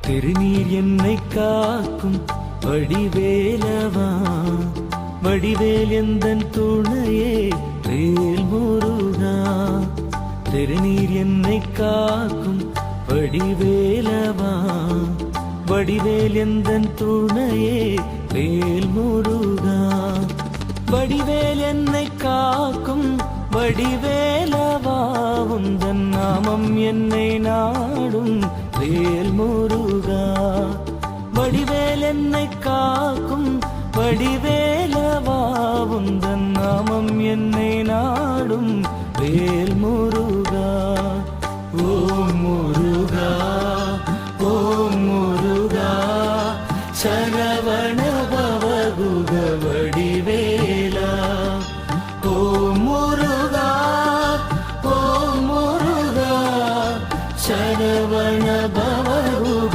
திருநீர் என்னை காக்கும் வடிவேலவா, வடிவேல் எந்தன் துணையே வேல் முருகா. திருநீர் என்னை காக்கும் வடிவேலவா, வடிவேல் எந்தன் துணையே வேல் முருகா. வடிவேல் என்னை காக்கும் வடிவேலவா, உந்தன் நாமம் என்னை நாடும் வேல் முருகா. வடிவேல் என்னை காக்கும் வடிவேலவா, உந்தன் நாமம் என்னை நாடும் வேல் முருகா. ஓம் முருகா, ஓம்